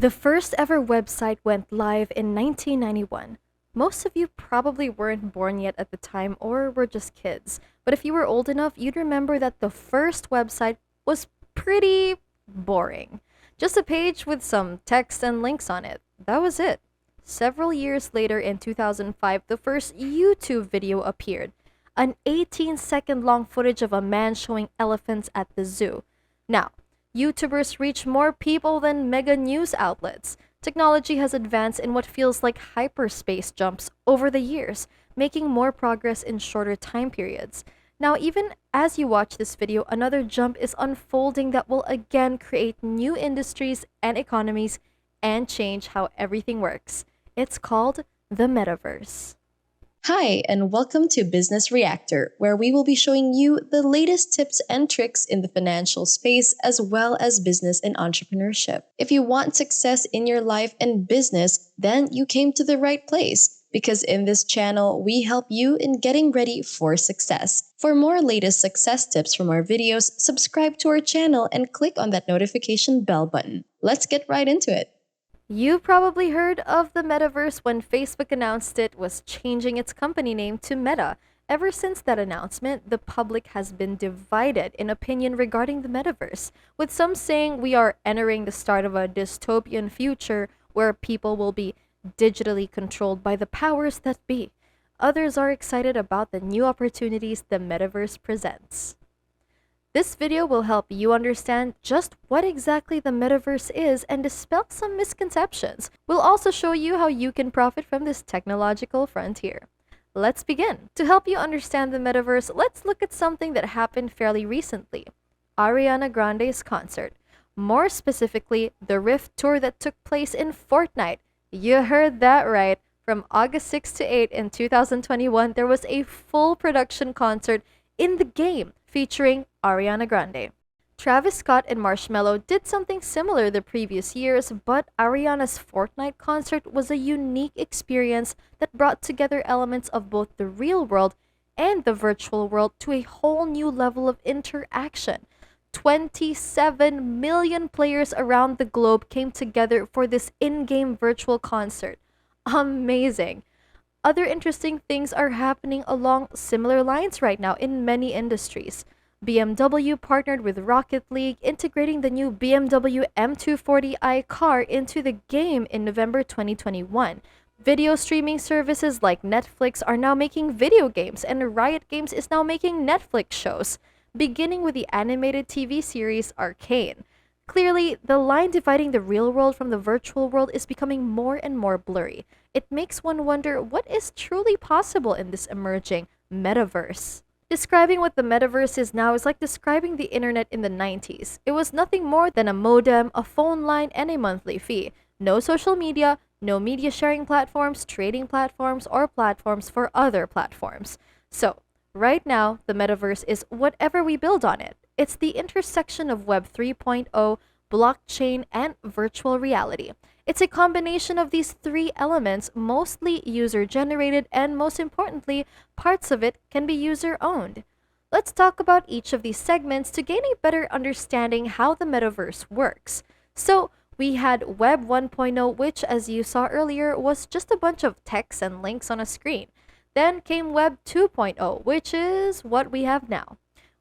The first ever website went live in 1991. Most of you probably weren't born yet at the time or were just kids, but if you were old enough, you'd remember that the first website was pretty boring. Just a page with some text and links on it. That was it. Several years later, in 2005, the first YouTube video appeared, an 18-second long footage of a man showing elephants at the zoo. Now, YouTubers reach more people than mega news outlets. Technology has advanced in what feels like hyperspace jumps over the years, making more progress in shorter time periods. Now, even as you watch this video, another jump is unfolding that will again create new industries and economies and change how everything works. It's called the Metaverse. Hi, and welcome to Business Reactor, where we will be showing you the latest tips and tricks in the financial space as well as business and entrepreneurship. If you want success in your life and business, then you came to the right place, because in this channel, we help you in getting ready for success. For more latest success tips from our videos, subscribe to our channel and click on that notification bell button. Let's get right into it. You probably heard of the Metaverse when Facebook announced it was changing its company name to Meta. Ever since that announcement, the public has been divided in opinion regarding the Metaverse, with some saying we are entering the start of a dystopian future where people will be digitally controlled by the powers that be. Others are excited about the new opportunities the Metaverse presents. This video will help you understand just what exactly the Metaverse is and dispel some misconceptions. We'll also show you how you can profit from this technological frontier. Let's begin. To help you understand the Metaverse, let's look at something that happened fairly recently: Ariana Grande's concert. More specifically, the Rift Tour that took place in Fortnite. You heard that right. From August 6 to 8 in 2021, there was a full production concert in the game featuring Ariana Grande. Travis Scott and Marshmello did something similar the previous years, but Ariana's Fortnite concert was a unique experience that brought together elements of both the real world and the virtual world to a whole new level of interaction. 27 million players around the globe came together for this in-game virtual concert. Amazing! Other interesting things are happening along similar lines right now in many industries. BMW partnered with Rocket League, integrating the new BMW M240i car into the game in November 2021. Video streaming services like Netflix are now making video games, and Riot Games is now making Netflix shows, beginning with the animated TV series Arcane. Clearly, the line dividing the real world from the virtual world is becoming more and more blurry. It makes one wonder what is truly possible in this emerging metaverse. Describing what the metaverse is now is like describing the internet in the 90s. It was nothing more than a modem, a phone line, and a monthly fee. No social media, no media sharing platforms, trading platforms, or platforms for other platforms. So, right now, the metaverse is whatever we build on it. It's the intersection of Web 3.0, blockchain, and virtual reality. It's a combination of these three elements, mostly user-generated, and most importantly, parts of it can be user-owned. Let's talk about each of these segments to gain a better understanding how the metaverse works. So, we had Web 1.0, which, as you saw earlier, was just a bunch of text and links on a screen. Then came Web 2.0, which is what we have now.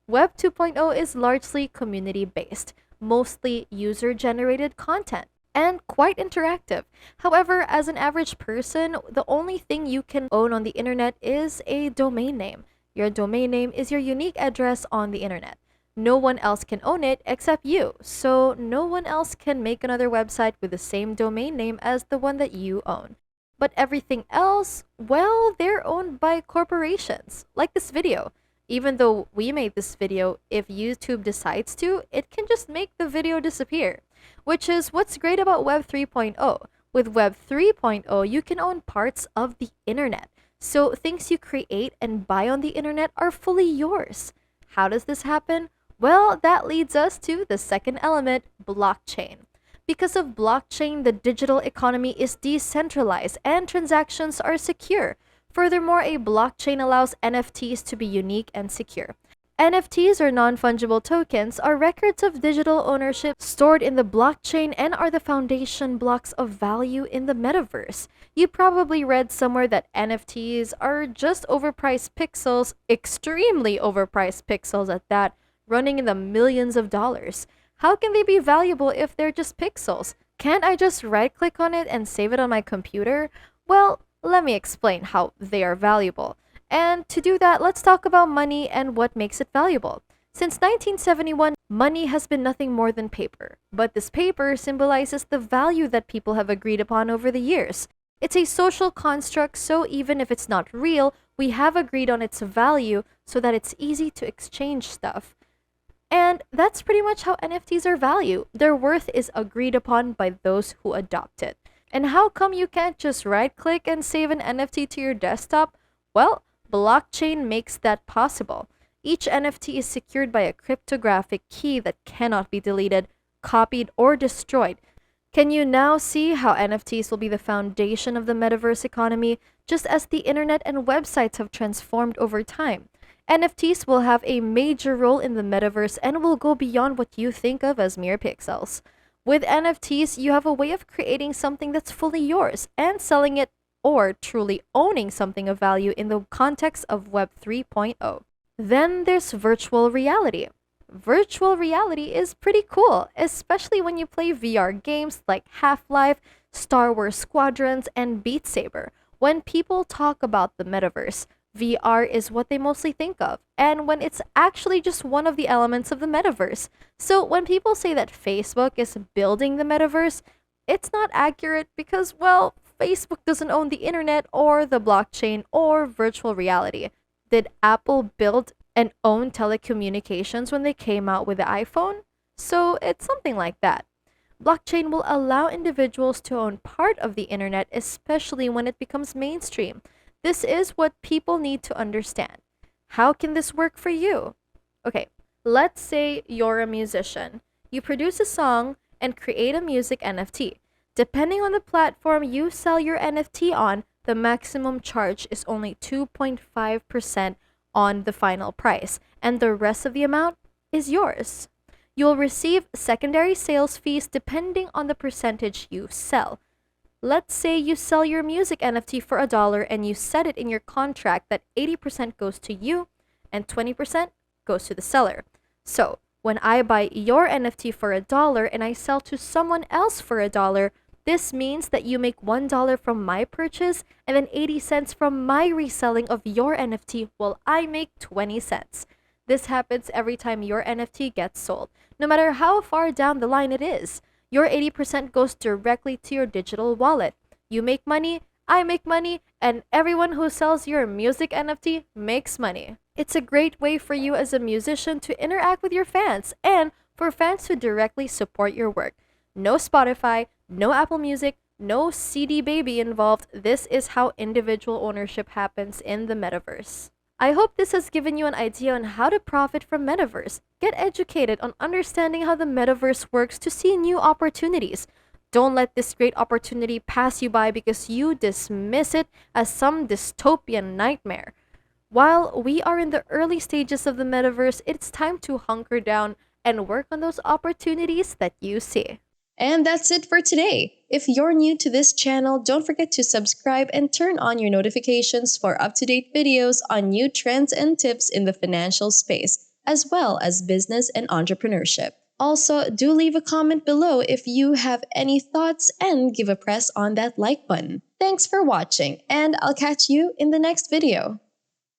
Web 2.0 is largely community-based, mostly user-generated content, and quite interactive. However, as an average person, the only thing you can own on the internet is a domain name. Your domain name is your unique address on the internet. No one else can own it except you, so no one else can make another website with the same domain name as the one that you own. But everything else, well, they're owned by corporations, like this video. Even though we made this video, if YouTube decides to, it can just make the video disappear, which is what's great about Web 3.0. With Web 3.0, you can own parts of the internet. So things you create and buy on the internet are fully yours. How does this happen? Well, that leads us to the second element, blockchain. Because of blockchain, the digital economy is decentralized and transactions are secure. Furthermore, a blockchain allows NFTs to be unique and secure. NFTs or non fungible tokens are records of digital ownership stored in the blockchain and are the foundation blocks of value in the metaverse. You probably read somewhere that NFTs are just overpriced pixels, extremely overpriced pixels at that, running in the millions of dollars. How can they be valuable if they're just pixels? Can't I just right click on it and save it on my computer? Well, let me explain how they are valuable. And to do that, let's talk about money and what makes it valuable. Since 1971, money has been nothing more than paper. But this paper symbolizes the value that people have agreed upon over the years. It's a social construct, so even if it's not real, we have agreed on its value so that it's easy to exchange stuff. And that's pretty much how NFTs are valued. Their worth is agreed upon by those who adopt it. And how come you can't just right click and save an NFT to your desktop? Well, blockchain makes that possible. Each NFT is secured by a cryptographic key that cannot be deleted, copied, or destroyed. Can you now see how NFTs will be the foundation of the metaverse economy, just as the internet and websites have transformed over time? NFTs will have a major role in the metaverse and will go beyond what you think of as mere pixels. With NFTs, you have a way of creating something that's fully yours and selling it or truly owning something of value in the context of Web 3.0. Then there's virtual reality. Virtual reality is pretty cool, especially when you play VR games like Half-Life, Star Wars Squadrons, and Beat Saber. When people talk about the metaverse, VR is what they mostly think of, and when it's actually just one of the elements of the metaverse. So when people say that Facebook is building the metaverse, it's not accurate because, well, Facebook doesn't own the internet or the blockchain or virtual reality. Did Apple build and own telecommunications when they came out with the iPhone? So it's something like that. Blockchain will allow individuals to own part of the internet, especially when it becomes mainstream. This is what people need to understand. How can this work for you? Okay, let's say you're a musician. You produce a song and create a music NFT. Depending on the platform you sell your NFT on, the maximum charge is only 2.5% on the final price, and the rest of the amount is yours. You'll receive secondary sales fees depending on the percentage you sell. Let's say you sell your music NFT for $1 and you set it in your contract that 80% goes to you and 20% goes to the seller. So, when I buy your NFT for $1 and I sell to someone else for $1, this means that you make $1 from my purchase and then 80 cents from my reselling of your NFT while I make 20 cents. This happens every time your NFT gets sold, no matter how far down the line it is. Your 80% goes directly to your digital wallet. You make money, I make money, and everyone who sells your music NFT makes money. It's a great way for you as a musician to interact with your fans and for fans to directly support your work. No Spotify, no Apple Music, no CD Baby involved. This is how individual ownership happens in the metaverse. I hope this has given you an idea on how to profit from metaverse. Get educated on understanding how the metaverse works to see new opportunities. Don't let this great opportunity pass you by because you dismiss it as some dystopian nightmare. While we are in the early stages of the metaverse, it's time to hunker down and work on those opportunities that you see. And that's it for today. If you're new to this channel, don't forget to subscribe and turn on your notifications for up-to-date videos on new trends and tips in the financial space, as well as business and entrepreneurship. Also, do leave a comment below if you have any thoughts and give a press on that like button. Thanks for watching, and I'll catch you in the next video.